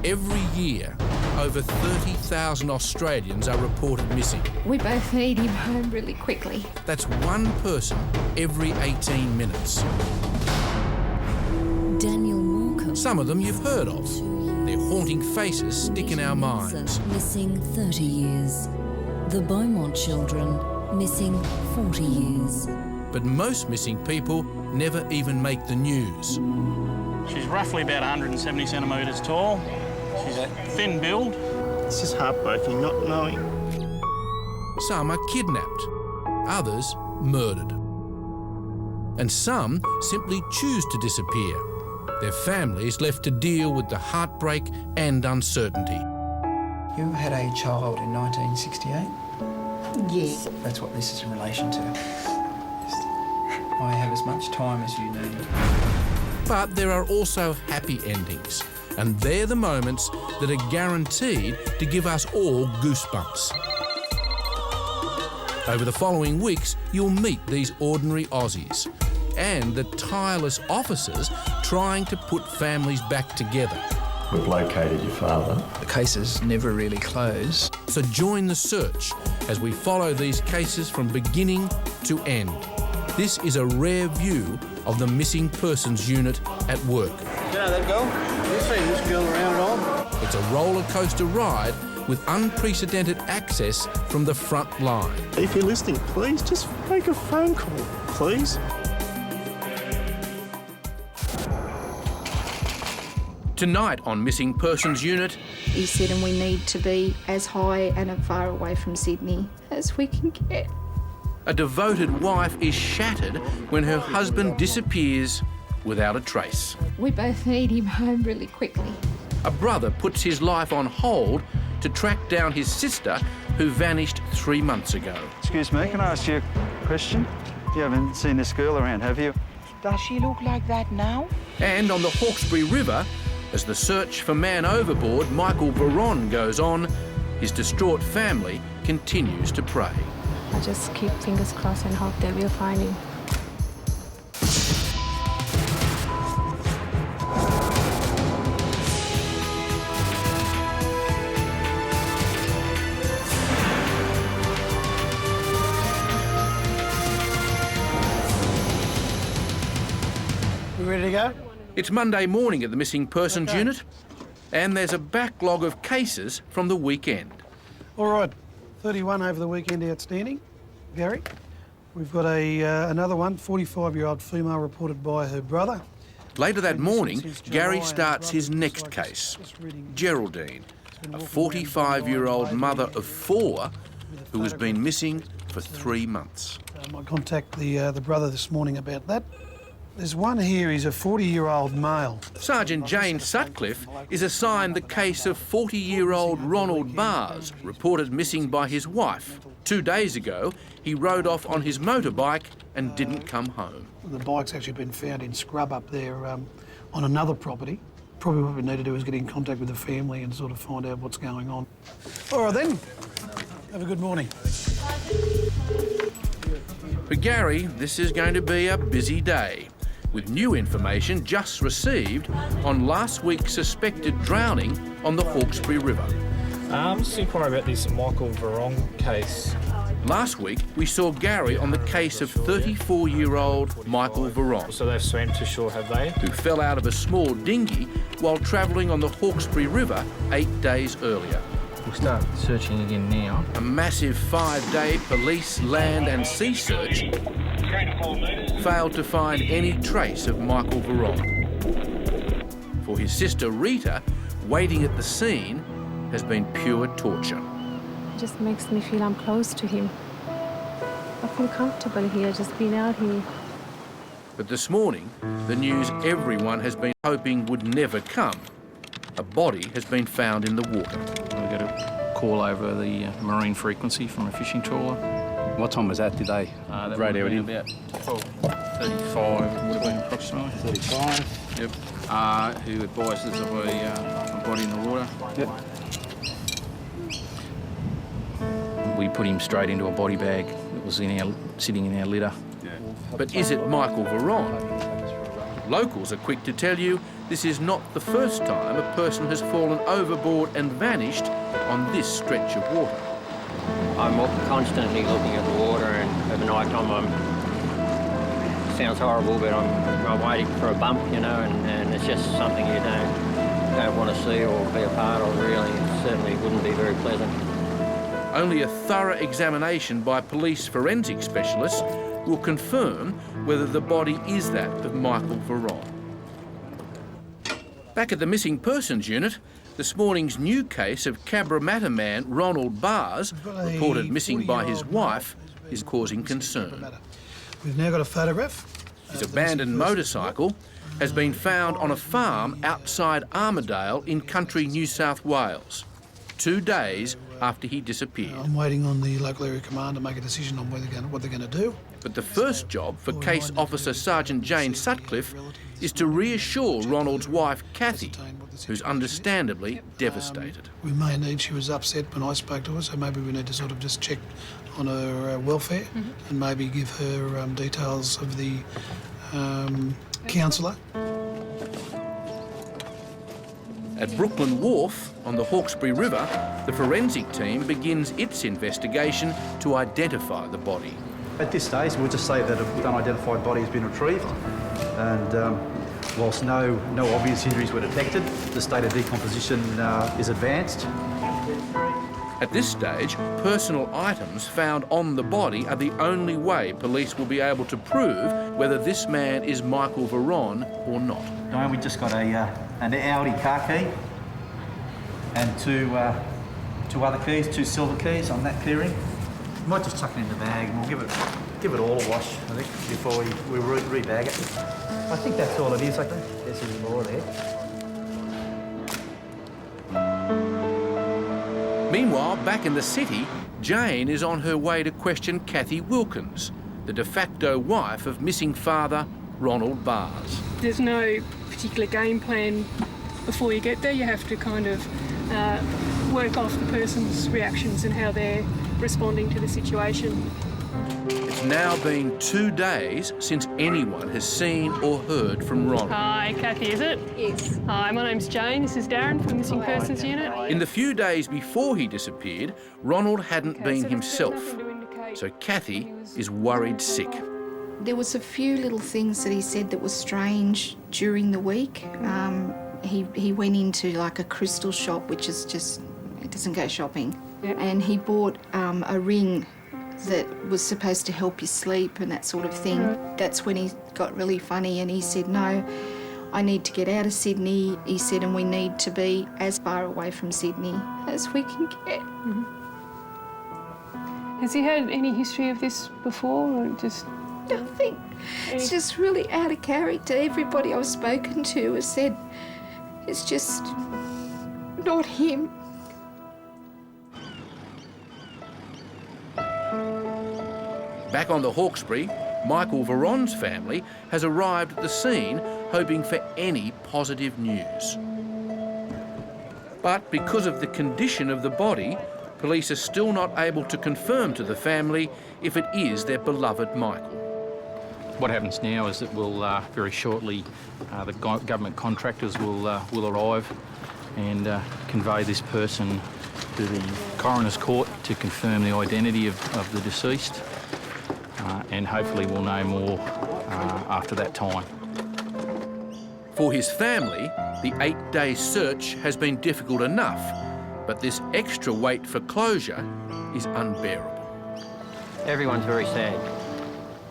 Every year, over 30,000 Australians are reported missing. We both need him home really quickly. That's one person every 18 minutes. Some of them you've heard of. Their haunting faces stick in our minds. Missing 30 years. The Beaumont children missing 40 years. But most missing people never even make the news. She's roughly about 170 centimetres tall. She's a thin build. It's just heartbreaking not knowing. Some are kidnapped, others murdered. And some simply choose to disappear. Their families left to deal with the heartbreak and uncertainty. You had a child in 1968? Yes. That's what this is in relation to. I have as much time as you need. But there are also happy endings, and they're the moments that are guaranteed to give us all goosebumps. Over the following weeks, you'll meet these ordinary Aussies and the tireless officers trying to put families back together. We've located your father. The cases never really close. So join the search as we follow these cases from beginning to end. This is a rare view of the Missing Persons Unit at work. Yeah, that girl. You seen this girl around at all? It's a roller coaster ride with unprecedented access from the front line. If you're listening, please just make a phone call, please. Tonight on Missing Persons Unit, He said, and we need to be as high and as far away from Sydney as we can get. a devoted wife is shattered when her husband disappears without a trace. We both need him home really quickly. A brother puts his life on hold to track down his sister who vanished 3 months ago. Excuse me, can I ask you a question? You haven't seen this girl around, have you? Does she look like that now? And on the Hawkesbury River, as the search for man overboard Michael Veron goes on, his distraught family continues to pray. I just keep fingers crossed and hope they will find him. You ready to go? It's Monday morning at the Missing Persons Unit, and there's a backlog of cases from the weekend. All right, 31 over the weekend outstanding, Gary. We've got another one, 45-year-old female reported by her brother. Later that morning, Gary starts his next case. Geraldine, a 45-year-old mother of 4 who has been missing for 3 months. I might contact the brother this morning about that. There's one here, he's a 40-year-old male. Sergeant Jane Sutcliffe is assigned the case of 40-year-old Ronald Bars, reported missing by his wife. 2 days ago, he rode off on his motorbike and didn't come home. The bike's actually been found in scrub up there on another property. Probably what we need to do is get in contact with the family and sort of find out what's going on. All right then, have a good morning. For Gary, this is going to be a busy day, with new information just received on last week's suspected drowning on the Hawkesbury River. Just inquiring about this Michael Veron case. Last week, we saw Gary on the case of 34-year-old Michael Veron. So they've swam to shore, have they? Who fell out of a small dinghy while travelling on the Hawkesbury River 8 days earlier. We'll start searching again now. A massive 5-day police, land and sea search failed to find any trace of Michael Veron. For his sister Rita, waiting at the scene has been pure torture. It just makes me feel I'm close to him. I feel comfortable here, just being out here. But this morning, the news everyone has been hoping would never come. A body has been found in the water. We got a call over the marine frequency from a fishing trawler. What time was that today? That Radio would have in? been about 35, would have been approximately. 35. Yep. Who advises of a body in the water. Yep. We put him straight into a body bag that was sitting in our litter. But is it Michael Veron? Locals are quick to tell you this is not the first time a person has fallen overboard and vanished on this stretch of water. I'm constantly looking at the water, and at night time sounds horrible, but I'm waiting for a bump, you know, and it's just something you don't want to see or be a part of, really. It certainly wouldn't be very pleasant. Only a thorough examination by police forensic specialists will confirm whether the body is that of Michael Veron. Back at the Missing Persons Unit, this morning's new case of Cabramatta man Ronald Bars, reported missing by his wife, is causing concern. We've now got a photograph. His abandoned motorcycle has been found on a farm outside Armidale in country New South Wales, 2 days after he disappeared. I'm waiting on the local area command to make a decision on what they're going to do. But the first job for Case Officer Sergeant Jane Sutcliffe is to reassure Ronald's wife, Kathy, who's understandably devastated. We may need, she was upset when I spoke to her, so maybe we need to sort of just check on her welfare and maybe give her details of the counsellor. At Brooklyn Wharf on the Hawkesbury River, the forensic team begins its investigation to identify the body. At this stage, we'll just say that an unidentified body has been retrieved, and whilst no obvious injuries were detected, the state of decomposition is advanced. At this stage, personal items found on the body are the only way police will be able to prove whether this man is Michael Veron or not. Diane, we just got an Audi car key and two other keys, 2 silver keys on that clearing. We might just chuck it in the bag and we'll give it all a wash, I think, before we rebag it. I think that's all it is. I think there's some more there. Meanwhile, back in the city, Jane is on her way to question Kathy Wilkins, the de facto wife of missing father Ronald Bars. There's no particular game plan before you get there. You have to kind of work off the person's reactions and how they're responding to the situation. It's now been 2 days since anyone has seen or heard from Ronald. Hi, Kathy, is it? Yes. Hi, my name's Jane. This is Darren from the Missing Persons Unit. In the few days before he disappeared, Ronald hadn't been himself, so Kathy is worried sick. There was a few little things that he said that were strange during the week. He went into like a crystal shop, which is just, it doesn't go shopping. Yep. And he bought a ring that was supposed to help you sleep and that sort of thing. That's when he got really funny and he said, no, I need to get out of Sydney, he said, and we need to be as far away from Sydney as we can get. Has he had any history of this before or just... Nothing. It's just really out of character. Everybody I've spoken to has said it's just not him. Back on the Hawkesbury, Michael Veron's family has arrived at the scene hoping for any positive news. But because of the condition of the body, police are still not able to confirm to the family if it is their beloved Michael. What happens now is that we'll very shortly, the government contractors will arrive and convey this person to the coroner's court to confirm the identity of the deceased. And hopefully we'll know more after that time. For his family, the 8-day search has been difficult enough, but this extra wait for closure is unbearable. Everyone's very sad,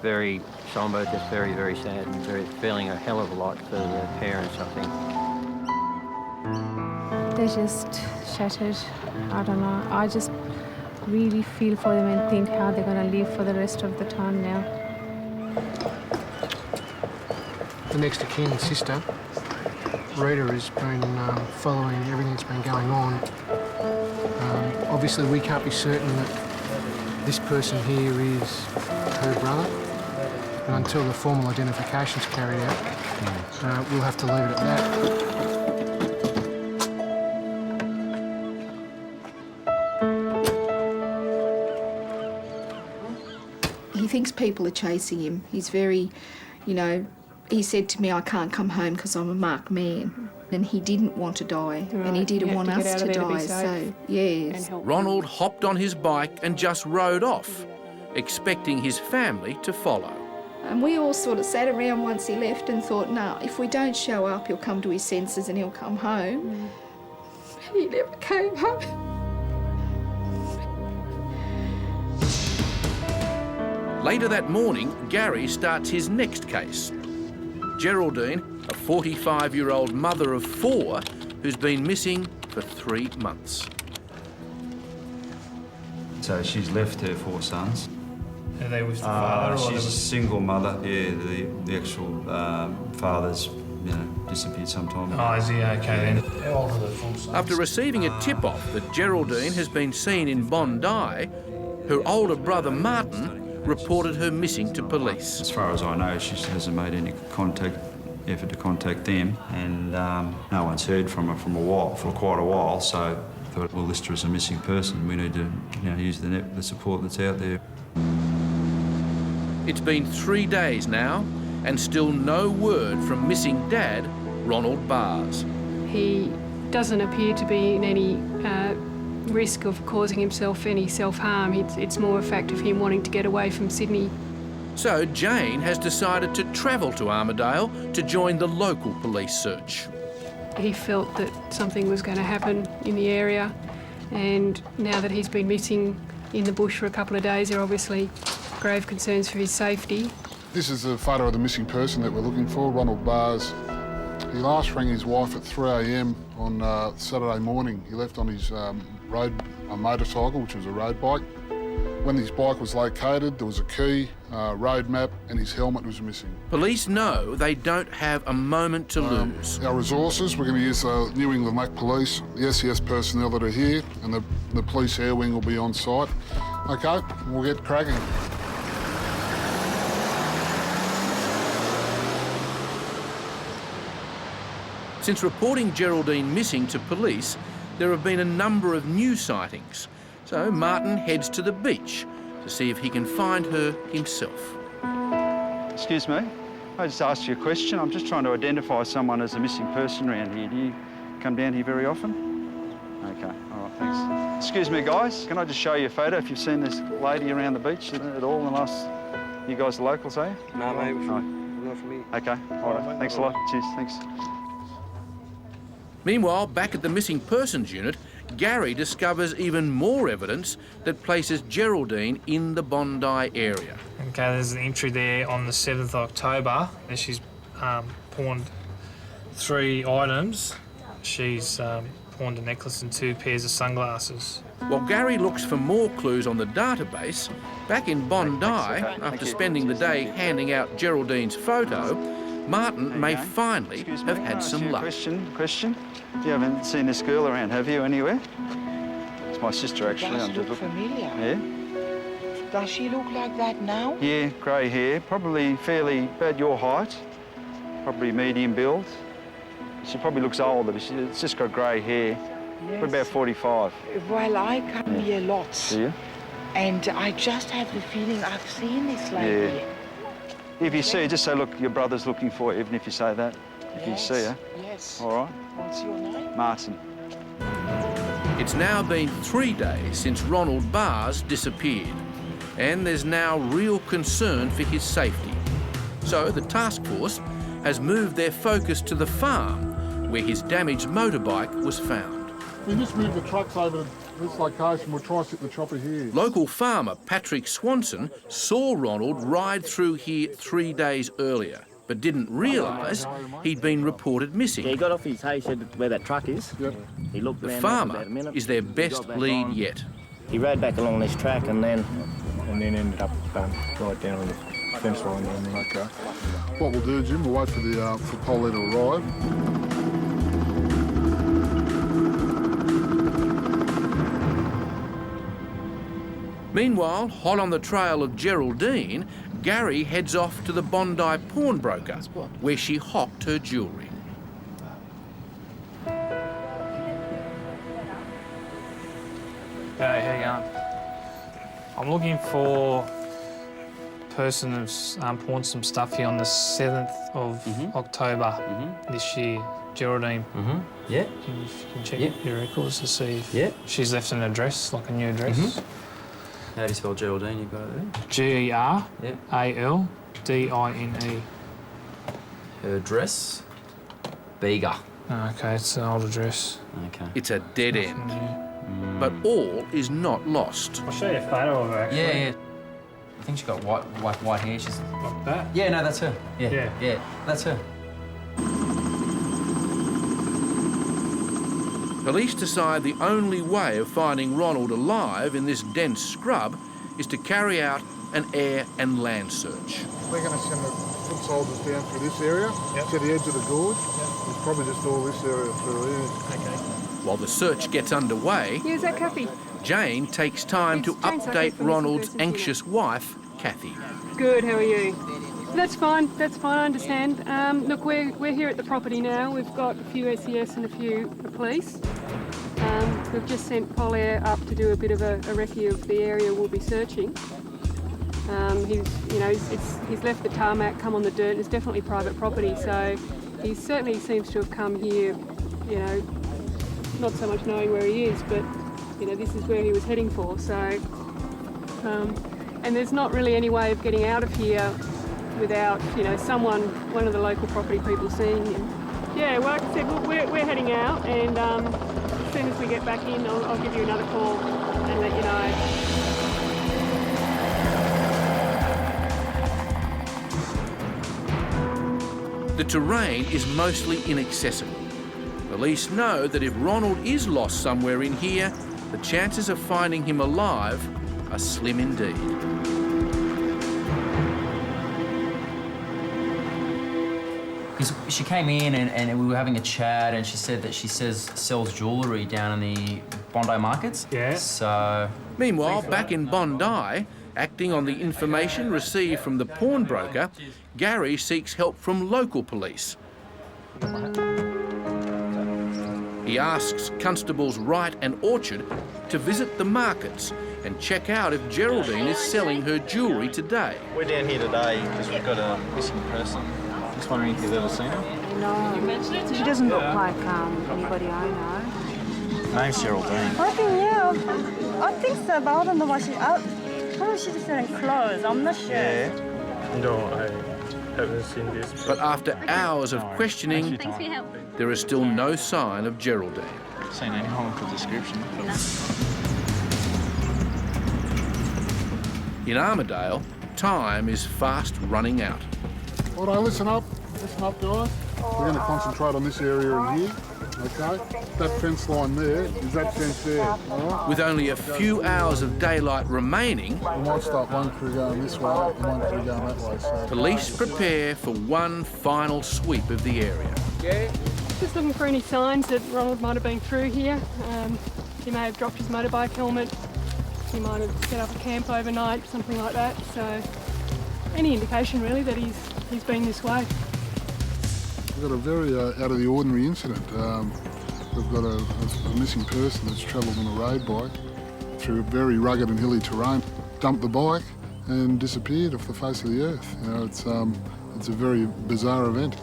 very sombre, just very, very sad, and feeling a hell of a lot for the parents, I think. They're just shattered. I don't know. I just really feel for them and think how they're going to live for the rest of the time now. The next of kin sister, Rita, has been following everything that's been going on. Obviously, we can't be certain that this person here is her brother, and until the formal identification's carried out, we'll have to leave it at that. He thinks people are chasing him. He's very, you know, He said to me, I can't come home because I'm a marked man. And he didn't want to die, and he didn't want us to die, so, yes. Ronald hopped on his bike and just rode off, expecting his family to follow. And we all sort of sat around once he left and thought, no, if we don't show up, he'll come to his senses and he'll come home. He never came home. Later that morning, Gary starts his next case. Geraldine, a 45-year-old mother of 4 who's been missing for 3 months. So she's left her 4 sons. Are they with the father? She's a single mother. Yeah, the actual father's disappeared sometime ago. Oh, is he okay then? How old are the 4 sons? After receiving a tip-off that Geraldine has been seen in Bondi, her older brother Martin reported her missing to police. As far as I know, she hasn't made any effort to contact them, and no one's heard from her for quite a while, so I thought we'll list her as a missing person. We need to use the support that's out there. It's been 3 days now, and still no word from missing dad, Ronald Bars. He doesn't appear to be in any risk of causing himself any self-harm. It's more a fact of him wanting to get away from Sydney. So Jane has decided to travel to Armidale to join the local police search. He felt that something was going to happen in the area, and now that he's been missing in the bush for a couple of days, there are obviously grave concerns for his safety. This is the photo of the missing person that we're looking for, Ronald Bars. He last rang his wife at 3 a.m. on Saturday morning. He left on his motorcycle, which was a road bike. When his bike was located, there was a key, road map, and his helmet was missing. Police know they don't have a moment to lose. Our resources, we're going to use the New England Lac Police, the SES personnel that are here, and the police air wing will be on site. OK, we'll get cracking. Since reporting Geraldine missing to police, there have been a number of new sightings. So Martin heads to the beach to see if he can find her himself. Excuse me, I just asked you a question. I'm just trying to identify someone as a missing person around here. Do you come down here very often? OK, all right, thanks. Excuse me, guys, can I just show you a photo if you've seen this lady around the beach at all in the last... You guys are locals, are you? No, mate, no. Not for me. OK, all right, thanks a lot. Cheers, thanks. Meanwhile, back at the missing persons unit, Gary discovers even more evidence that places Geraldine in the Bondi area. OK, there's an entry there on the 7th of October. She's pawned 3 items. She's pawned a necklace and 2 pairs of sunglasses. While Gary looks for more clues on the database, back in Bondi, after spending the day handing out Geraldine's photo, Martin may finally have had some luck. Question. You haven't seen this girl around, have you, anywhere? It's my sister, actually. Does look familiar. Yeah? Does she look like that now? Yeah, grey hair, probably fairly about your height, probably medium build. She probably looks older, but it's just got grey hair. Yes. Probably about 45. Well, I come here lots. Do you? And I just have the feeling I've seen this lady. Yeah. If you see her, just say, look, your brother's looking for her, even if you say that. If you see her. Yes. All right. What's your name? Martin. It's now been 3 days since Ronald Bars disappeared, and there's now real concern for his safety. So the task force has moved their focus to the farm, where his damaged motorbike was found. We just moved the trucks over to this location. We'll try and sit the chopper here. Local farmer Patrick Swanson saw Ronald ride through here 3 days earlier, but didn't realise he'd been reported missing. Yeah, he got off his hay, said where that truck is. Yep. He looked The around farmer about a minute. is their best lead yet. He rode back along this track and then ended up right down on the fence line. OK. What we'll do, Jim, we'll wait for Polly to arrive. Meanwhile, hot on the trail of Geraldine, Gary heads off to the Bondi pawnbroker, where she hocked her jewellery. Hey, how you going? I'm looking for person has pawned some stuff here on the 7th of October this year. Geraldine. Yeah. You can check your records to see if she's left an address, like a new address. How do you spell Geraldine? You've got it there? G-E-R-A-L-D-I-N-E. Her address? Bega. Okay, it's an old address. Okay. It's a dead end. But all is not lost. I'll show you a photo of her, actually. Yeah. I think she's got white hair. She's like that? Yeah, no, that's her. Yeah, that's her. Police decide the only way of finding Ronald alive in this dense scrub is to carry out an air and land search. We're going to send the foot soldiers down through this area to the edge of the gorge. It's probably just all this area through here. Okay. While the search gets underway, Here's that Kathy. Jane takes time to update Ronald's anxious wife, Kathy. Good, how are you? That's fine, I understand. Look, we're here at the property now. We've got a few SES and a few police. We've just sent Polair up to do a bit of a recce of the area we'll be searching. He's left the tarmac, come on the dirt, and it's definitely private property, so he certainly seems to have come here, not so much knowing where he is, but, this is where he was heading for, so... and there's not really any way of getting out of here without, one of the local property people seeing him. Yeah, well, like I said, look, we're heading out, and as soon as we get back in, I'll give you another call and let you know. The terrain is mostly inaccessible. Police know that if Ronald is lost somewhere in here, the chances of finding him alive are slim indeed. She came in and we were having a chat, and she said that she sells jewellery down in the Bondi markets. Yeah. So... Meanwhile, back in Bondi, acting on the information received from the pawnbroker, Gary seeks help from local police. He asks Constables Wright and Orchard to visit the markets and check out if Geraldine is selling her jewellery today. We're down here today because we've got a missing person. Just wondering if you've ever seen her? No, she doesn't look like anybody I know. Her name's Geraldine. I think so, but I don't know what probably she's just selling clothes, I'm not sure. Yeah. No, I haven't seen this. But after hours of questioning, there is still no sign of Geraldine. Seen anyone with the description? In Armidale, time is fast running out. All right, listen up guys. We're going to concentrate on this area in here, okay? That fence line there is that fence there, all right? With only a few hours of daylight remaining, we might start one crew going this way and one crew going that way. So police prepare for one final sweep of the area. Just looking for any signs that Ronald might have been through here. He may have dropped his motorbike helmet. He might have set up a camp overnight, something like that. So any indication really that he's been this way. We've got a very out of the ordinary incident. We've got a missing person that's travelled on a road bike through very rugged and hilly terrain, dumped the bike and disappeared off the face of the earth. It's a very bizarre event.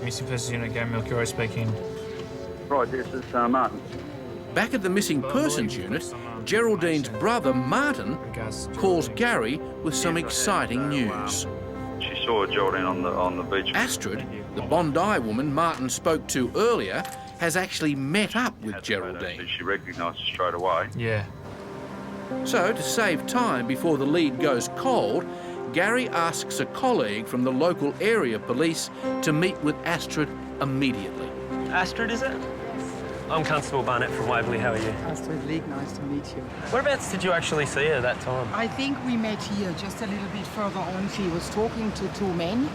Missing person unit, Gary Melchiorri speaking. Right, this is Martin. Back at the missing persons unit, Geraldine's brother, Martin, calls Gary with some exciting news. She saw Geraldine on the beach. Astrid, the Bondi woman Martin spoke to earlier, has actually met up with Geraldine. She recognised her straight away. Yeah. So, to save time before the lead goes cold, Gary asks a colleague from the local area police to meet with Astrid immediately. Astrid, is it? I'm Constable Barnett from Waverley. How are you? Astrid League, nice to meet you. Whereabouts did you actually see her that time? I think we met here, just a little bit further on. She was talking to two men,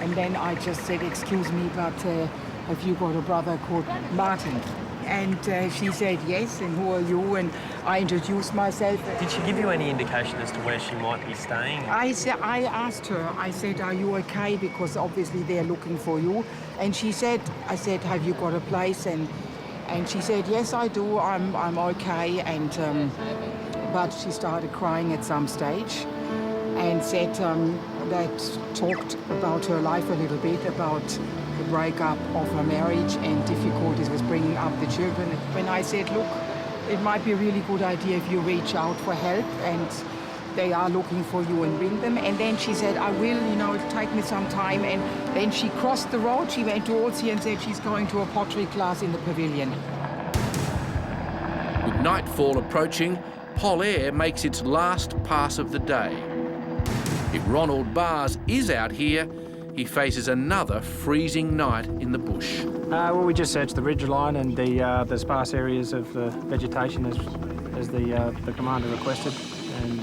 and then I just said, excuse me, but have you got a brother called Martin? And she said, yes, and who are you? And I introduced myself. Did she give you any indication as to where she might be staying? I asked her, I said, are you okay? Because obviously they're looking for you. And she said, I said, have you got a place? And she said, yes, I do, I'm okay. And but she started crying at some stage and said that talked about her life a little bit, about the breakup of her marriage and difficulties with bringing up the children. When I said, look, it might be a really good idea if you reach out for help and they are looking for you and bring them. And then she said, I will, it'll take me some time. And then she crossed the road, she went towards here and said she's going to a pottery class in the pavilion. With nightfall approaching, Polaire makes its last pass of the day. If Ronald Bars is out here, he faces another freezing night in the bush. Well, we just searched the ridgeline and the sparse areas of vegetation as the commander requested, and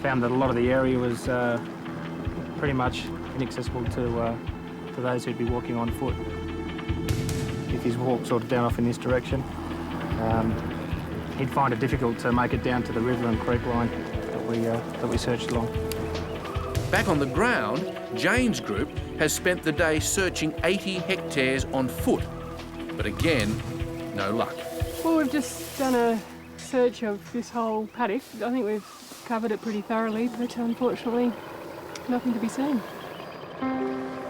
found that a lot of the area was pretty much inaccessible to those who'd be walking on foot. If he's walked sort of down off in this direction, he'd find it difficult to make it down to the river and creek line that we searched along. Back on the ground, Jane's group has spent the day searching 80 hectares on foot, but again, no luck. Well, we've just done a search of this whole paddock. I think we've covered it pretty thoroughly, but unfortunately, nothing to be seen.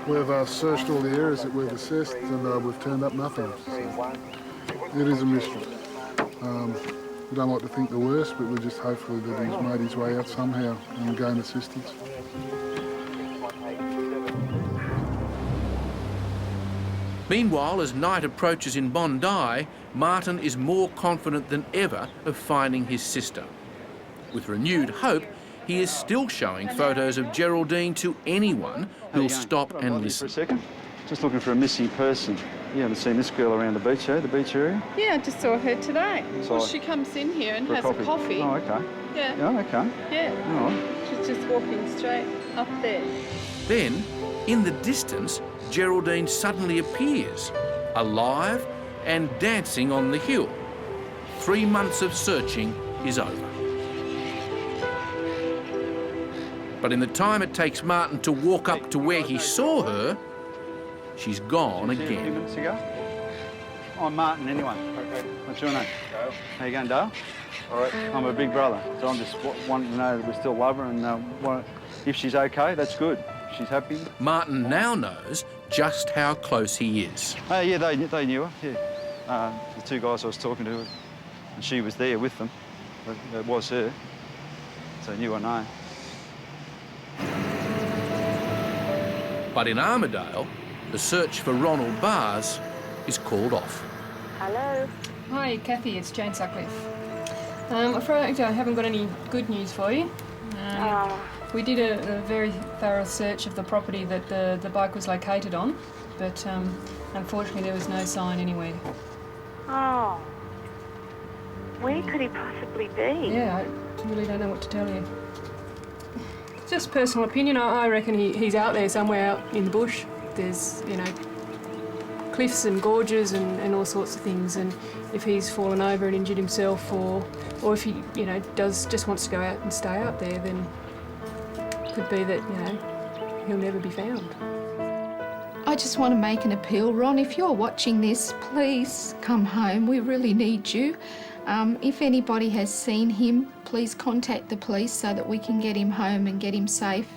We've searched all the areas that we've assessed and we've turned up nothing. So it is a mystery. We don't like to think the worst, but we're just hopeful that he's made his way out somehow and gained assistance. Meanwhile, as night approaches in Bondi, Martin is more confident than ever of finding his sister. With renewed hope, he is still showing photos of Geraldine to anyone who'll stop and listen. For a second, just looking for a missing person. You haven't seen this girl around the beach area? Yeah, I just saw her today. So well, she comes in here and has a coffee. Oh, okay. Yeah. Oh, okay. Yeah. All right. She's just walking straight up there. Then, in the distance, Geraldine suddenly appears, alive and dancing on the hill. 3 months of searching is over. But in the time it takes Martin to walk up to where he saw her, she's gone again. A few minutes ago. I'm Martin, anyway. What's your name? Dale. How you going, Dale? All right. I'm her big brother, so I'm just wanting to know that we still love her and if she's okay, that's good. She's happy. Martin now knows just how close he is. Yeah, they knew her, yeah. The two guys I was talking to, and she was there with them. It was her, so they knew her name. But in Armidale, the search for Ronald Bars is called off. Hello. Hi, Kathy, it's Jane Sutcliffe. I'm afraid I haven't got any good news for you. We did a very thorough search of the property that the bike was located on, but unfortunately there was no sign anywhere. Oh. Where could he possibly be? Yeah, I really don't know what to tell you. Just personal opinion, I reckon he's out there somewhere out in the bush. There's, cliffs and gorges and all sorts of things, and if he's fallen over and injured himself or if he, just wants to go out and stay out there, then could be that, he'll never be found. I just want to make an appeal, Ron. If you're watching this, please come home. We really need you. If anybody has seen him, please contact the police so that we can get him home and get him safe.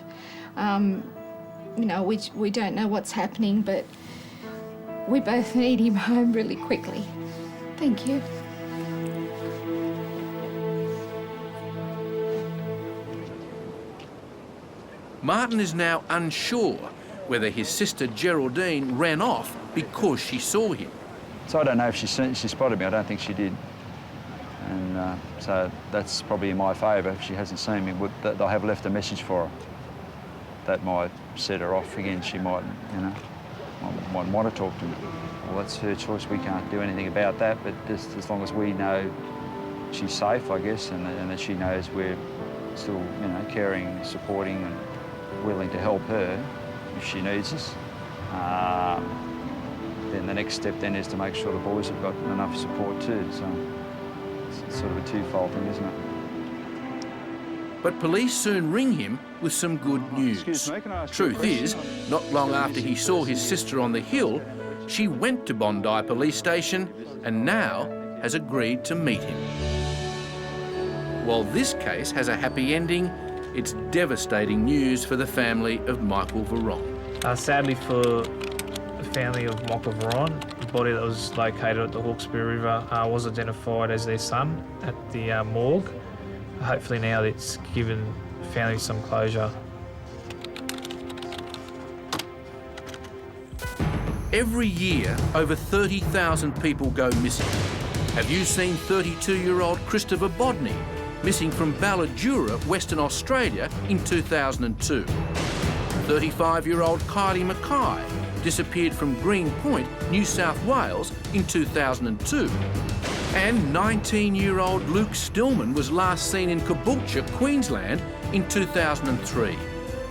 We don't know what's happening, but we both need him home really quickly. Thank you. Martin is now unsure whether his sister Geraldine ran off because she saw him. So I don't know if she spotted me. I don't think she did. And so that's probably in my favour. If she hasn't seen me, they'll have left a message for her. That might set her off again. She might, might want to talk to me. Well, that's her choice. We can't do anything about that, but just as long as we know she's safe, I guess, and that she knows we're still, caring, supporting and willing to help her if she needs us. Then the next step then is to make sure the boys have got enough support too. So it's sort of a twofold thing, isn't it? But police soon ring him with some good news. Truth is, not long after he saw his sister on the hill, she went to Bondi Police Station and now has agreed to meet him. While this case has a happy ending, it's devastating news for the family of Michael Veron. Sadly for the family of Michael Veron, the body that was located at the Hawkesbury River was identified as their son at the morgue. Hopefully now it's given the family some closure. Every year, over 30,000 people go missing. Have you seen 32-year-old Christopher Bodney, missing from Balladura, Western Australia in 2002? 35-year-old Kylie Mackay disappeared from Green Point, New South Wales in 2002. And 19-year-old Luke Stillman was last seen in Caboolture, Queensland in 2003.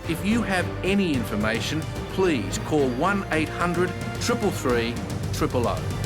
If you have any information, please call 1-800 333 000.